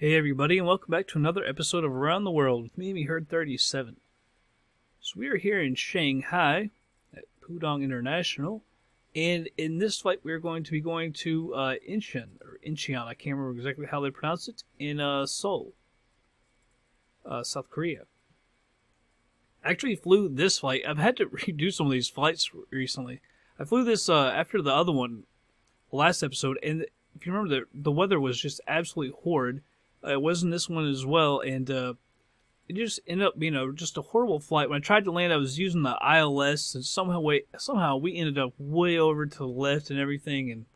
Hey everybody, and welcome back to another episode of Around the World with me, Herd 37. So we are here in Shanghai at Pudong International, and in this flight we are going to be going to Incheon, I can't remember exactly how they pronounce it, in Seoul, South Korea. I actually flew this flight. I've had to redo some of these flights recently. I flew this after the other one, last episode, and if you remember, the weather was just absolutely horrid. It wasn't this one as well, and it just ended up being just a horrible flight. When I tried to land, I was using the ILS, and somehow we ended up way over to the left and everything, and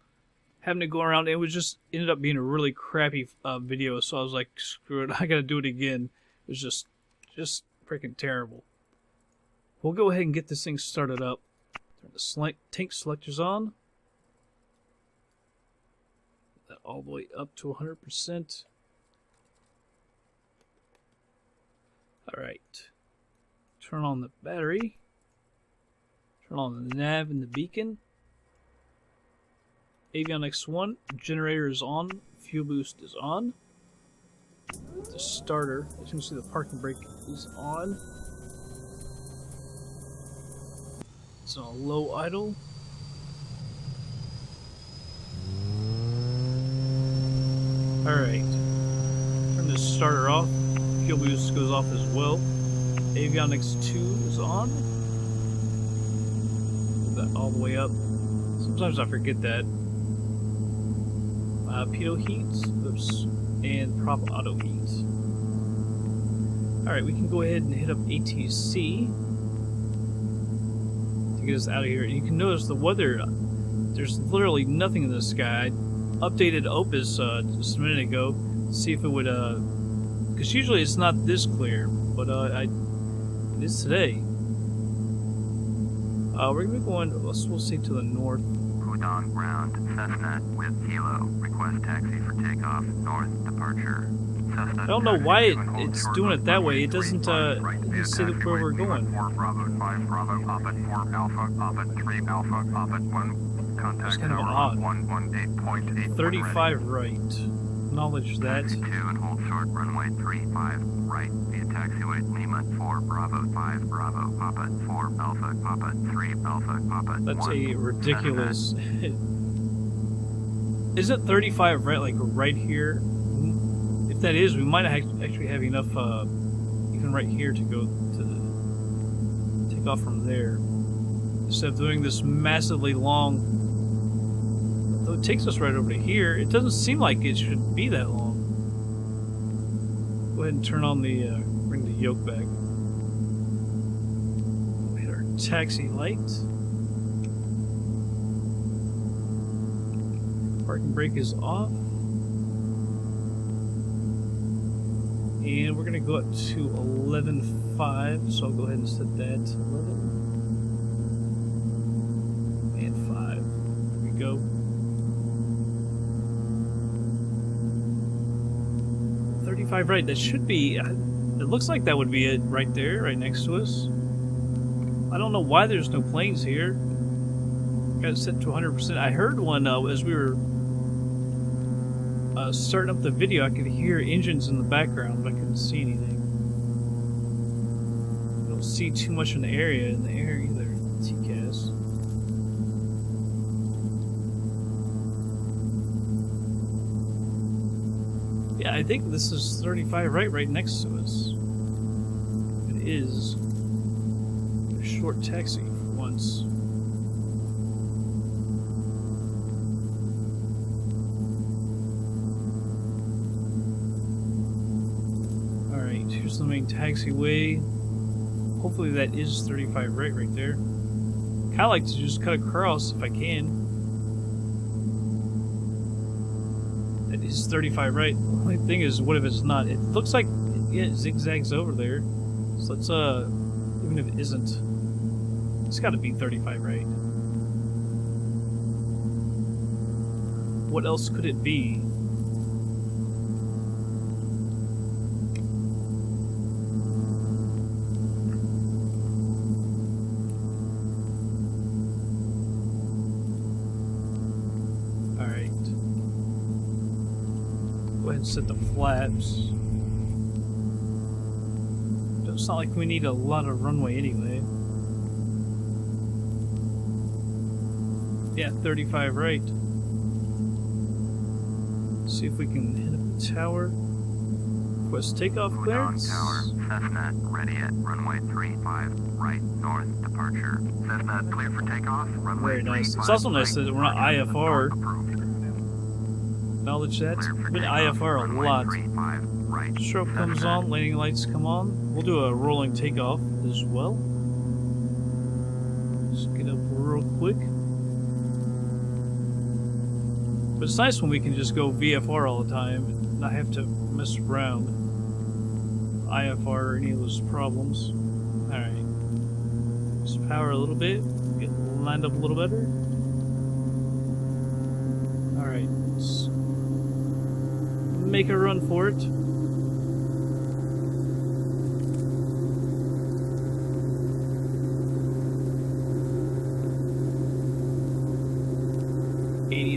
having to go around. It was just ended up being a really crappy video, so I was like, screw it, I gotta do it again. It was just freaking terrible. We'll go ahead and get this thing started up. Turn the tank selectors on. That all the way up to 100%. Alright, turn on the battery, turn on the nav and the beacon. Avionics 1, generator is on, fuel boost is on. The starter, as you can see, the parking brake is on. It's on a low idle. Alright, turn the starter off. Fuel boost goes off as well. Avionics 2 is on. Move that all the way up. Sometimes I forget that. Pitot heat, and prop auto heat. Alright, we can go ahead and hit up ATC to get us out of here. You can notice the weather, there's literally nothing in the sky. I updated Opus just a minute ago to see if it would because usually it's not this clear, but it is today. We're going to be going, we'll see, to the north. Pudong ground, Cessna with Kilo. Request taxi for takeoff, north departure. Cessna. I don't know why it's doing it that way. It doesn't just say where we're going. 4 Bravo, 5 Bravo, Open 4 Alpha, Open 3 Alpha, Open 1. Contact kind of tower odd. 118.8. 35 right. Acknowledge that. 2 and hold short runway 35 right via taxiway Lima 4 Bravo 5 Bravo Papa 4 Alpha Papa 3 Alpha Papa. That's 1. a ridiculous. Is it 35 right, like right here? If that is, we might actually have enough, even right here, to go to take off from there, instead of doing this massively long. Though it takes us right over to here, it doesn't seem like it should be that long. Go ahead and turn on the, bring the yoke back. We'll hit our taxi light. Parking brake is off. And we're going to go up to 11.5, so I'll go ahead and set that 11 and 5. There we go. 35 right, that should be, it looks like that would be it right there, right next to us. I don't know why there's no planes here. Got it set to 100%. I heard one as we were starting up the video. I could hear engines in the background, but I couldn't see anything. I don't see too much in the air either. TCAS. Yeah, I think this is 35 right next to us. It is a short taxi for once. Alright, here's the main taxiway. Hopefully that is 35 right there. Kinda like to just cut across if I can. That is 35 right. The only thing is, what if it's not? It looks like it zigzags over there. So let's, even if it isn't, it's gotta be 35 right. What else could it be? ahead and set the flaps. It's not like we need a lot of runway anyway. Yeah, 35 right. See if we can hit up the tower. Request takeoff clearance. Tower, Cessna, ready at runway 35, right, north, departure. Cessna, clear for takeoff, runway Very nice. 35, It's also nice that we're not right, IFR. approved. Acknowledge that. Clear for We've been takeoff, IFR a runway lot. 35, right, Strobe comes Cessna. on, landing lights come on. We'll do a rolling takeoff as well. Just get up real quick. But it's nice when we can just go VFR all the time and not have to mess around. IFR or any of those problems. Alright. Just power a little bit. Get lined up a little better. Alright. Let's make a run for it.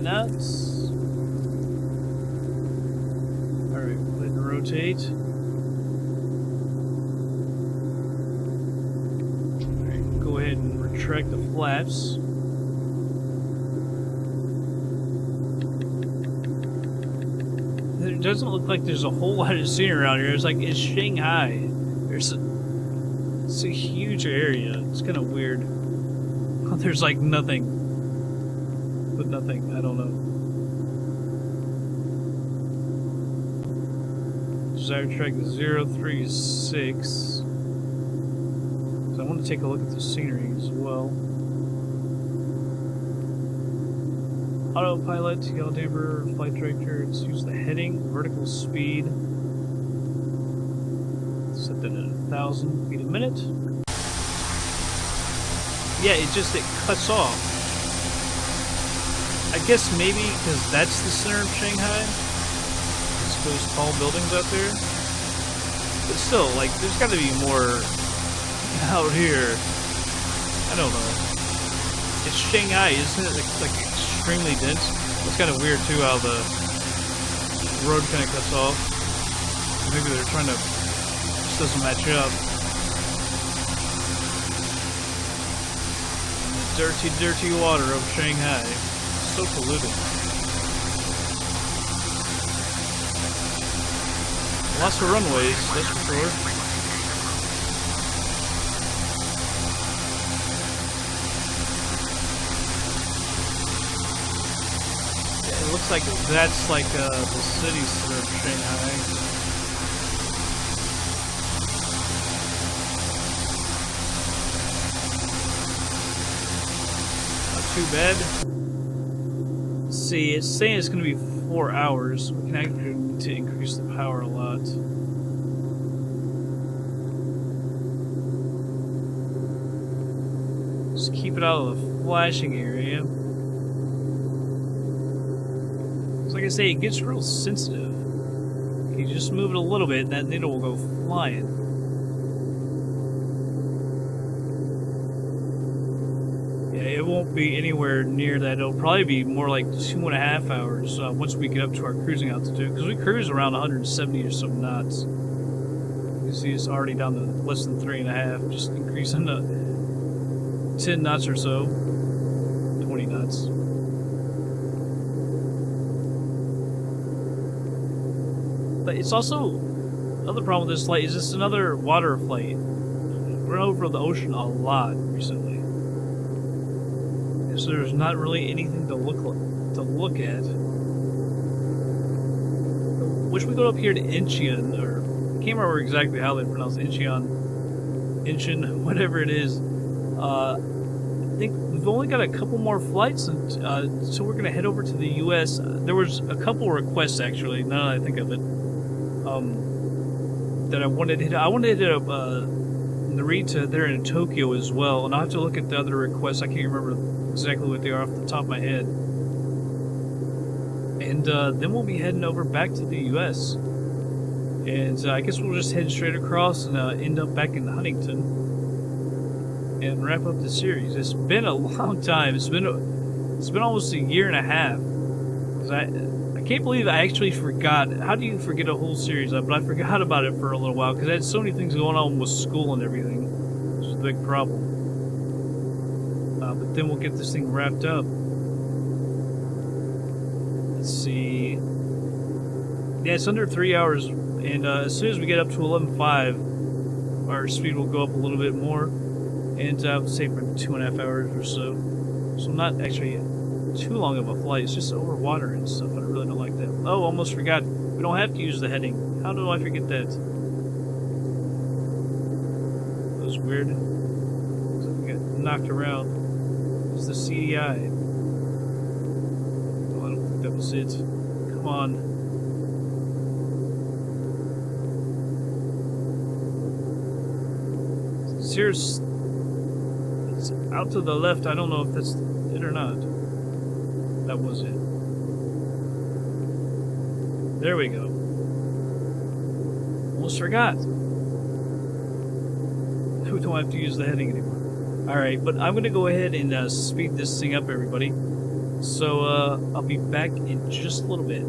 Knots. Alright, we'll go ahead and rotate. Alright, go ahead and retract the flaps. It doesn't look like there's a whole lot of scenery around here. It's like, it's Shanghai. It's a huge area. It's kind of weird. There's like nothing. But nothing, I don't know. Desire track 036. So I want to take a look at the scenery as well. Autopilot, yellow damper, flight director. Let's use the heading, vertical speed. Set that at 1,000 feet a minute. Yeah, it cuts off. I guess maybe because that's the center of Shanghai. It's those tall buildings out there. But still, like, there's got to be more out here. I don't know. It's Shanghai, isn't it? It's like extremely dense. It's kind of weird too how the road kind of cuts off. Maybe they're trying to just doesn't match up. Dirty, dirty water of Shanghai. So polluted. Lots of runways, that's for sure. Yeah, it looks like that's like the city center of Shanghai. Not too bad. See, it's saying it's going to be 4 hours. We can actually to increase the power a lot. Just keep it out of the flashing area. Like I say, it gets real sensitive. You just move it a little bit and that needle will go flying. It won't be anywhere near that. It'll probably be more like 2.5 hours once we get up to our cruising altitude, because we cruise around 170 or some knots. You see it's already down to less than 3.5, just increasing to 10 knots or so, 20 knots. But it's also, another problem with this flight is it's another water flight. We're over the ocean a lot recently. So there's not really anything to look at. Wish we go up here to Incheon, or I can't remember exactly how they pronounce Incheon, whatever it is. I think we've only got a couple more flights, and so we're gonna head over to the U.S. There was a couple requests actually. Now that I think of it, that I wanted to hit. I wanted to hit up Narita there in Tokyo as well, and I will have to look at the other requests. I can't remember exactly what they are off the top of my head. And then we'll be heading over back to the U.S. And I guess we'll just head straight across and end up back in Huntington and wrap up the series. It's been a long time. It's been almost a year and a half. 'Cause I can't believe I actually forgot. How do you forget a whole series of? But I forgot about it for a little while because I had so many things going on with school and everything. Which is a big problem. But then we'll get this thing wrapped up. Let's see. Yeah, it's under 3 hours, and as soon as we get up to 11.5, our speed will go up a little bit more, and I would say for 2.5 hours or so. So not actually too long of a flight. It's just over water and stuff, and I really don't like that. Oh, almost forgot. We don't have to use the heading. How do I forget that? That was weird. We got knocked around. It's the CDI. Oh, I don't think that was it. Come on. Here's it's out to the left. I don't know if that's it or not. That was it. There we go. Almost forgot. We don't have to use the heading anymore. Alright, but I'm going to go ahead and speed this thing up, everybody. So I'll be back in just a little bit.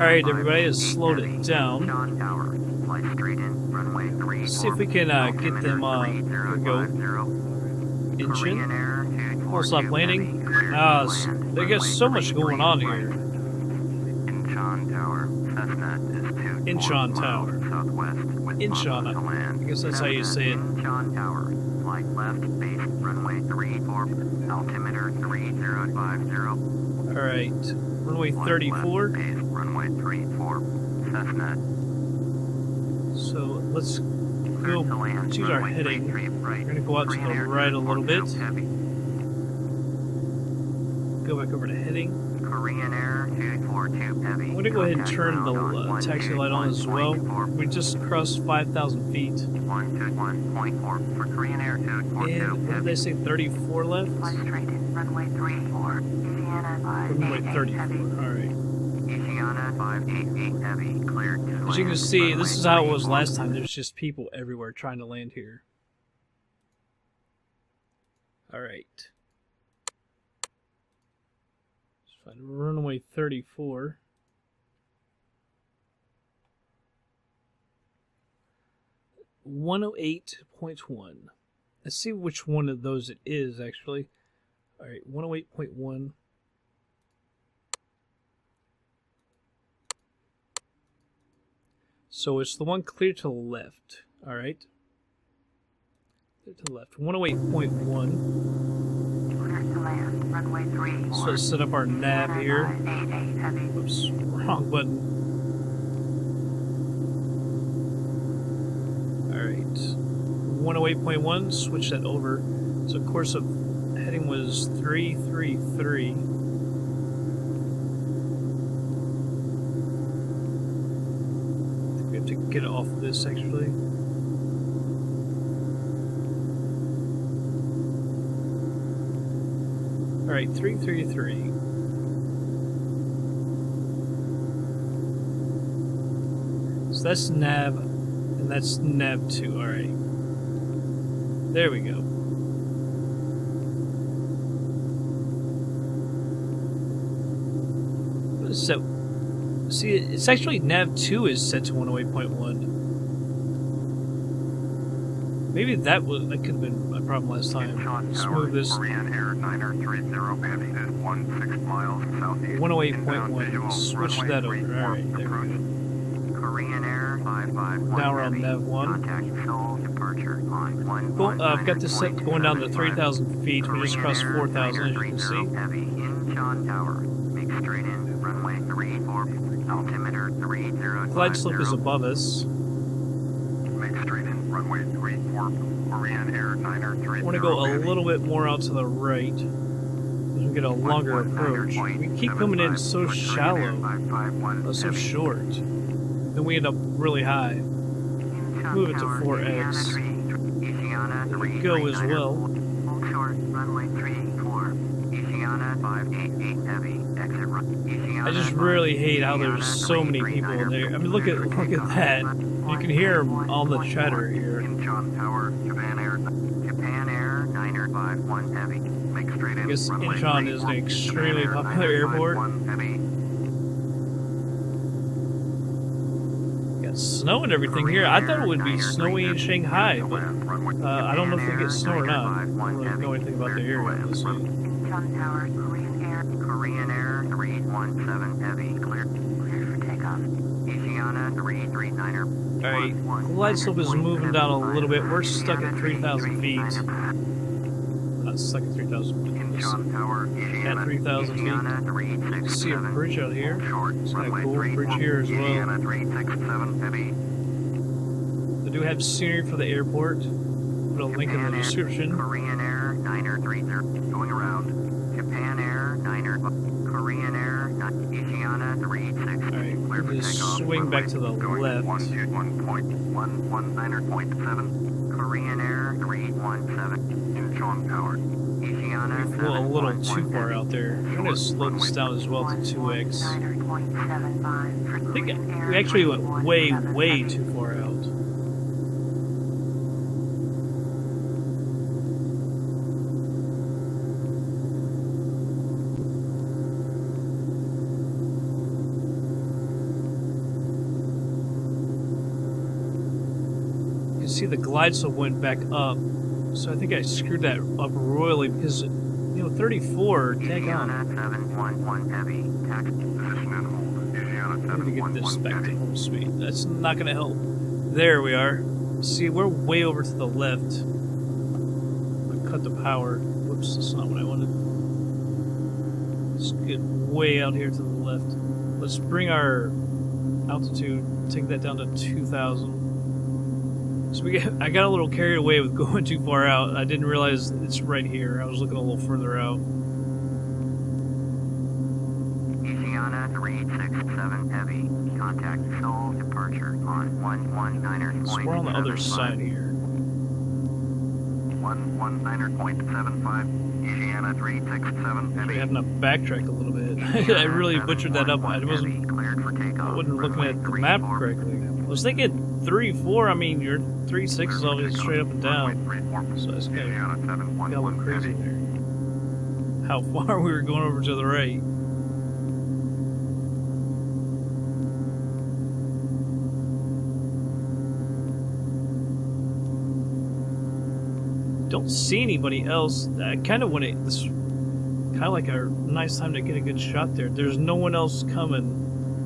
Alright, everybody, has slowed it down. See if we can get them here we go. Incheon. Full stop landing. They got so much going on here. Incheon Tower. Cessna is 2 Incheon Tower. southwest with Incheon. I guess that's how you say it. Incheon Tower. Flight left, base runway 34, altimeter 3050. Alright, runway 34. Base runway 34, Cessna. So let's go, let's use our heading. We're going to go out to the right a little bit. Go back over to heading. Korean Air 242 Heavy. I'm going to go ahead and turn the taxi light on as well. We just crossed 5,000 feet. 121.4 for Korean Air 242 And what did they say, 34 left? Flight straight in, runway 34, Indiana 588 Runway 34, Heavy. alright. Indiana 588 Heavy, cleared to As you can land, see, this runway is how it was 34. last time. There's just people everywhere trying to land here. Alright. Let's find runway 34. .108.1. Let's see which one of those it is, actually. Alright, 108.1. So it's the one clear to the left. Alright. Clear to the left. 108.1. So let's set up our nav here. Oops, wrong button. Alright. 108.1, switch that over. So course of heading was 333. We have to get off of this actually. Alright, 333. So that's nav, and that's nav 2, alright. There we go. So, see, it's actually nav 2 is set to 108.1. Maybe that could have been a problem last time. Let's move this. Korean Air 930 Heavy is 16 miles southeast. 108.1. Switch that over. Alright, there we go. Korean Air 551 Now we're on Heavy. nav 1. Contact Seoul departure on 1. Cool. I've got this set going down to 3,000 feet. We just crossed 4,000, as you can see. Heavy Incheon Tower. Make straight in. Runway 34. Altimeter 3050. Glide slope is above us. Make straight in. Runway 34. Korean Air 930. I want to go a little bit more out to the right. As we get a longer approach. We keep coming in so shallow. So short. Then we end up really high. Move it to 4X. There we go as well. I just really hate how there's so many people in there. I mean, look at that. You can hear them on the chatter here. Incheon Tower, Japan Air 951 Heavy. Make straight in. I guess Incheon is an extremely popular airport. Got snow and everything here. I thought it would be snowy in Shanghai, but I don't know if they get snow or not. I don't really know anything about the area, honestly. Incheon Tower, Korean Air 317 Heavy, cleared for takeoff. Asiana 339er. Alright, glide slope is moving down a little bit. We're stuck at 3,000 feet. Not stuck at 3,000 feet. Incheon Tower, At 3,000 feet. Asiana 367. See a bridge out here. It's kind of Runway cool. 3, Bridge here as well. Asiana 367 Heavy. They do have scenery for the airport. Put a link in the description. Korean Air 930 going around. Japan Air 9er. Korean Air Asiana 36. Alright, we'll just swing back to the left. 1.19.7. Korean Air 317. Incheon Tower. Asiana. We flew a little too far out there. I'm going to slow this down as well to 2x. I think we actually went way, way too far out. You see the glide slope went back up, so I think I screwed that up royally because, you know, 34, take on. Asiana 711 Heavy. Taxi. Position and hold. Asiana I need to get this 711 back to Heavy. home speed. That's not going to help. There we are. See, we're way over to the left. I cut the power. Whoops, that's not what I wanted. Let's get way out here to the left. Let's bring our altitude, take that down to 2,000. So I got a little carried away with going too far out. I didn't realize it's right here. I was looking a little further out. Asiana 367 Heavy. Contact Seoul departure on 119er. So we're on the other side here. 119.75. Asiana 367 I Heavy. having to backtrack a little bit. I really butchered that up. I wasn't looking at the map correctly. I was thinking 3-4. I mean, your 3-6 is always straight up and down. So it's kind of got a little crazy there. How far we were going over to the right. Don't see anybody else. I kind of want to. This kind of like a nice time to get a good shot there. There's no one else coming.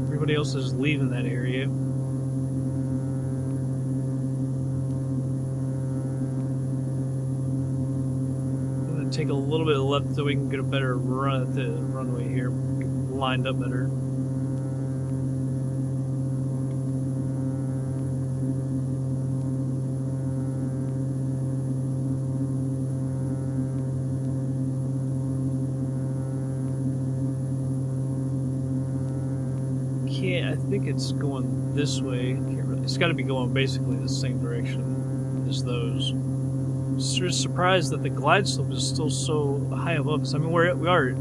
Everybody else is leaving that area. I'm gonna take a little bit left so we can get a better run at the runway here, lined up better. I think it's going this way. It's got to be going basically the same direction as those. Just surprised that the glide slope is still so high above us. I mean, we are at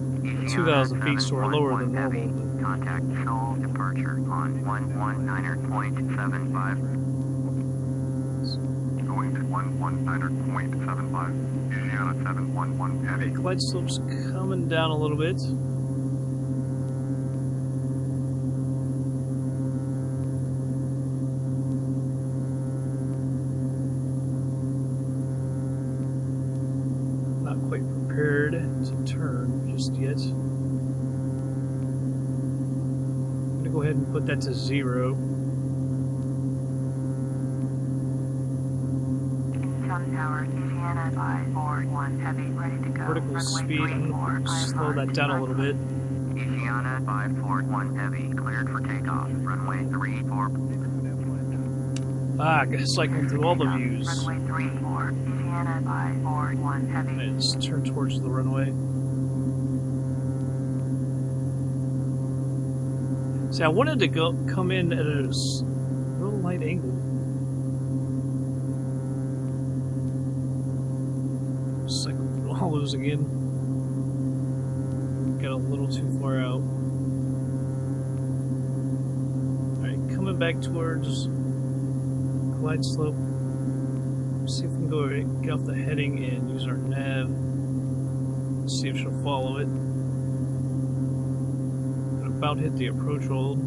2,000 feet, so we're lower than normal. Contact Seoul departure on 119.75. Going to 119.75. Asiana 711 Heavy. Okay, glide slope's coming down a little bit. Prepared to turn just yet. I'm going to go ahead and put that to 0. Incheon Tower, Asiana 541 Heavy, ready to go. Vertical speed, I'm going to slow that down a little bit. Asiana 541 Heavy, cleared for takeoff. Runway 34. Ah, I guess I can do all the views. Runway 34. Asiana 541 Heavy. Let's turn towards the runway. See, I wanted to come in at a real light angle. Cycle through all those again. Got a little too far out. Alright, coming back towards glide slope. See if we can go get off the heading and use our nav. See if she'll follow it. About hit the approach hold.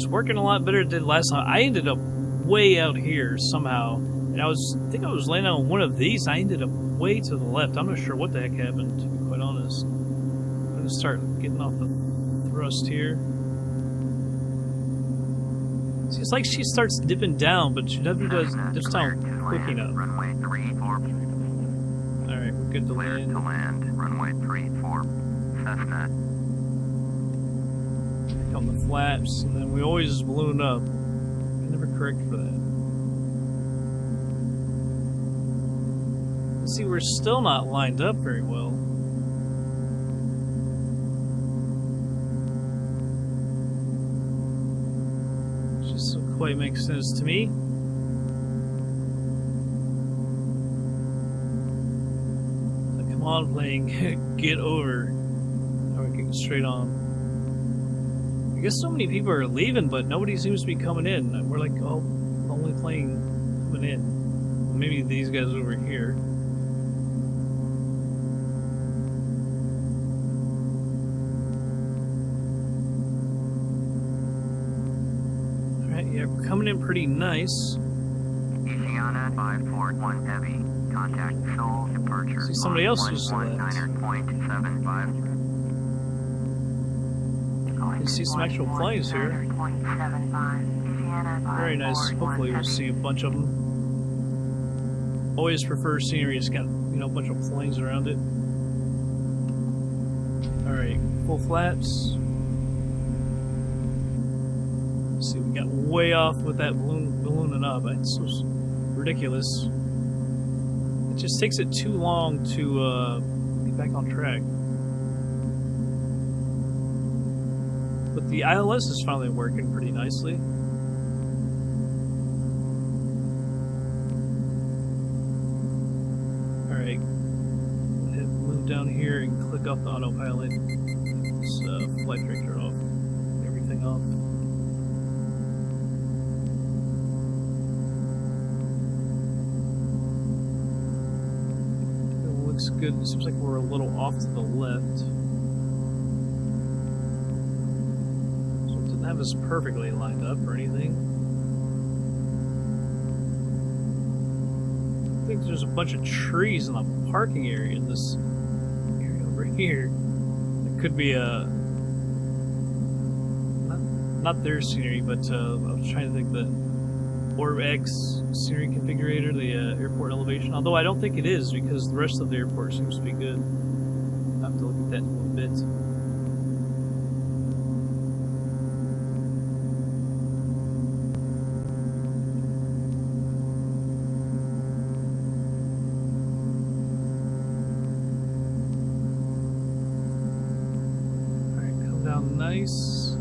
it's working a lot better than it did last time. I ended up way out here somehow, and I think I was landing on one of these. I ended up way to the left. I'm not sure what the heck happened, to be quite honest. I'm gonna start getting off the thrust here. See, it's like she starts dipping down, but she never does dips down quick enough. Runway 34. Alright, we're good to land. To land. Runway 34. Cessna. On the flaps, and then we always balloon up. I never correct for that. See, we're still not lined up very well. Just doesn't quite make sense to me. Like, come on, plane, get over. Now we're getting straight on. I guess so many people are leaving, but nobody seems to be coming in. We're like, oh, only plane coming in. Maybe these guys over here. Alright, yeah, we're coming in pretty nice. Incheon 541 Heavy. Contact Seoul departure. See, somebody else just left. 119.75. You can see some actual planes here. Very nice. Hopefully we'll see a bunch of them. Always prefer scenery. It's got, you know, a bunch of planes around it. Alright, full flaps. Let's see, we got way off with that ballooning up. It's so ridiculous. It just takes it too long to get back on track. But the ILS is finally working pretty nicely. Alright, move down here and click off the autopilot. This flight director off, everything off. It looks good. It seems like we're a little off to the left. Have us perfectly lined up or anything. I think there's a bunch of trees in the parking area in this area over here. It could be a not their scenery, but I was trying to think the OrbX scenery configurator, the airport elevation. Although I don't think it is, because the rest of the airport seems to be good. I'll have to look at that in a little bit. Nice.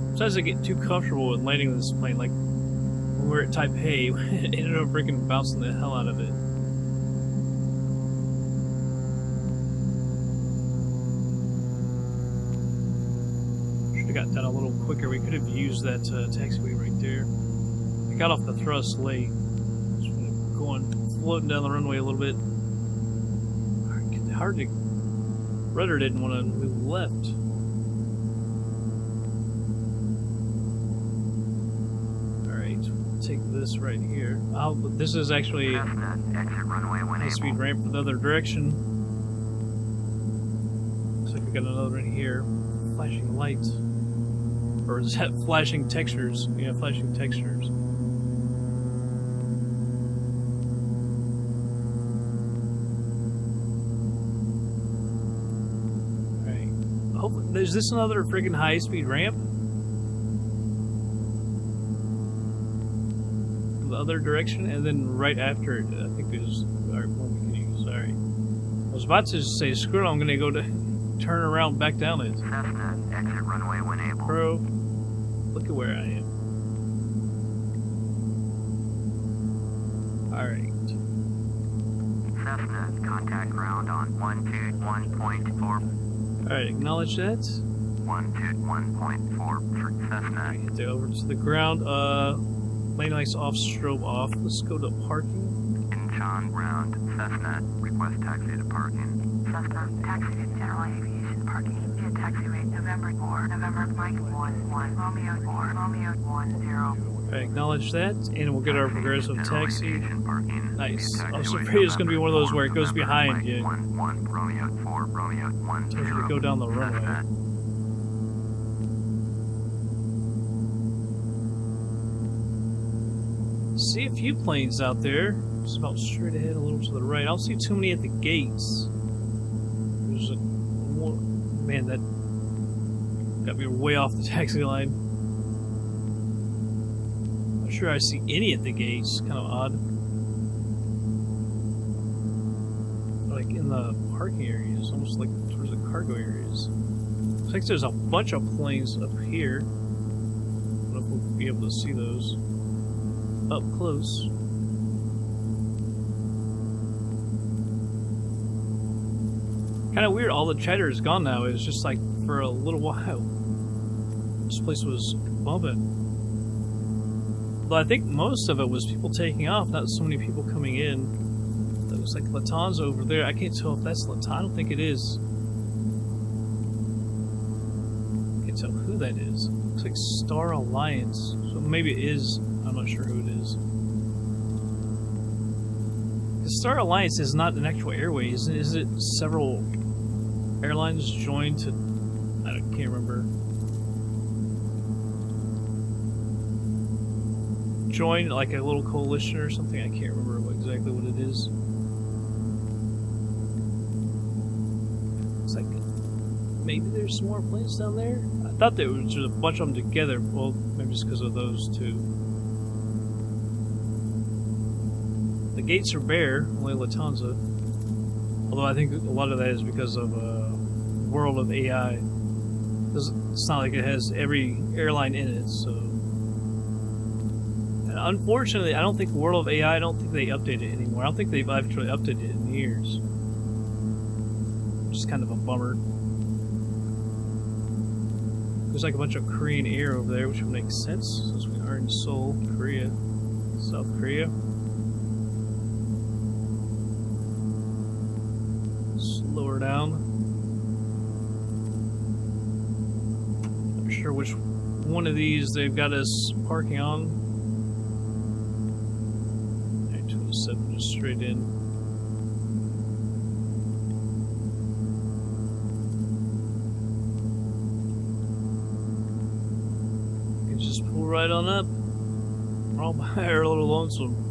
Sometimes I get too comfortable with landing this plane, like when we were at Taipei, it ended up freaking bouncing the hell out of it. Should have got done a little quicker. We could have used that taxiway right there. I got off the thrust late. Just going floating down the runway a little bit. Hard to. Rudder didn't want to move left. Alright, we'll take this right here. But this is actually a high-speed ramp for the other direction. Looks like we got another one here. Flashing lights. Or is that flashing textures? Yeah, flashing textures. Is this another friggin' high-speed ramp? The other direction, and then right after it, I think there's one we can use. Alright. I was about to say, screw it, I'm gonna go to turn around back down it. Cessna, exit runway when able. Bro, look at where I am. Alright. Cessna, contact ground on 121.4. Alright, acknowledge that. 121.4 for Cessna. Hit the over to the ground. Lane lights off, strobe off. Let's go to parking. Incheon ground, Cessna, request taxi to parking. Cessna, taxi to general aviation parking. Get taxi rate of November 4, November Mike 1, Romeo 4, Romeo 1, 0. I acknowledge that, and we'll get our progressive taxi. Nice. I was afraid it's going to be one of those where it goes behind you. Tells you to go down the runway. See a few planes out there. Just about straight ahead, a little to the right. I don't see too many at the gates. There's a one, man, that got me way off the taxi line. Not sure I see any at the gates. Kind of odd. Like in the parking areas, almost like towards the cargo areas. Looks like there's a bunch of planes up here. I don't know if we'll be able to see those up close. Kind of weird, all the chatter is gone now. It was just like for a little while. This place was bumping. But I think most of it was people taking off, not so many people coming in. That looks like Lufthansa over there. I can't tell if that's Lufthansa. I don't think it is. Can't tell who that is. Looks like Star Alliance. So maybe it is. I'm not sure who it is. The Star Alliance is not an actual airway, isn't it? Is it several airlines joined to... I can't remember. Joined like a little coalition or something? I can't remember exactly what it is. Looks like maybe there's some more planes down there? I thought there was just a bunch of them together. Well, maybe just because of those two. The gates are bare, only Lufthansa. Although I think a lot of that is because of World of AI. It's not like it has every airline in it, so... And unfortunately, I don't think World of AI, I don't think they update it anymore. I don't think they've actually updated it in years. Which is kind of a bummer. There's like a bunch of Korean air over there, which would make sense, since we are in Seoul, Korea. South Korea. Slower down. Not sure which one of these they've got us parking on. 207 just straight in. You can just pull right on up. We're all by our little lonesome.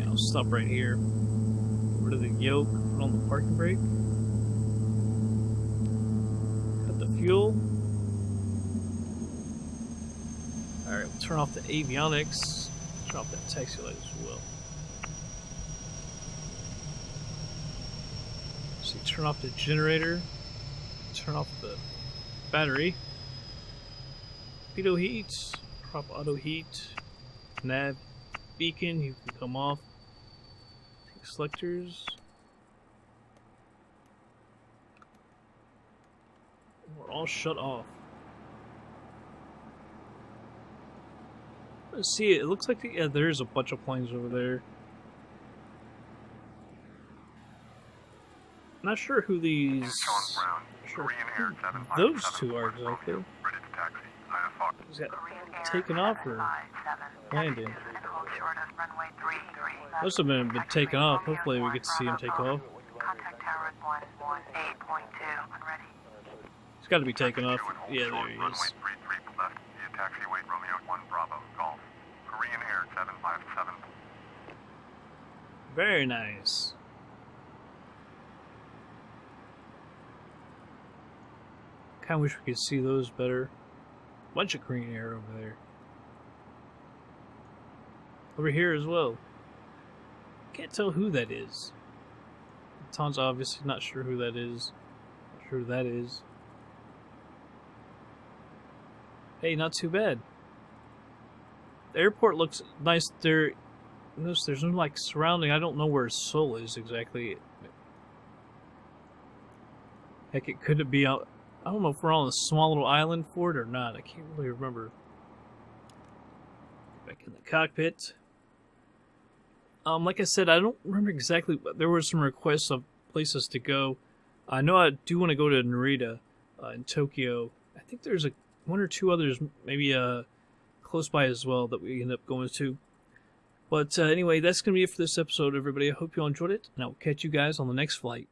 I'll stop right here. Get rid of the yoke, put on the parking brake. Cut the fuel. Alright, we'll turn off the avionics. Turn off that taxi light as well. So you turn off the generator. Turn off the battery. Pitot heat. Prop auto heat. Nav beacon, you can come off. Selectors. We're all shut off. Let's see, it looks like there's a bunch of planes over there. Not sure who these... those two are exactly. Is that taken off or landing? Most of them have been taken off. Hopefully we get to see him take off. It's got to be taken off. Yeah, there he is. Very nice. Kind of wish we could see those better. Bunch of Korean air over there. Over here as well. Can't tell who that is. Tom's obviously not sure who that is. Not sure who that is. Hey, not too bad. The airport looks nice. Notice there's no like surrounding. I don't know where Seoul is exactly. Heck, it could be out. I don't know if we're on a small little island for it or not. I can't really remember. Back in the cockpit. Like I said, I don't remember exactly, but there were some requests of places to go. I know I do want to go to Narita in Tokyo. I think there's one or two others, maybe close by as well, that we end up going to. But anyway, that's going to be it for this episode, everybody. I hope you all enjoyed it, and I will catch you guys on the next flight.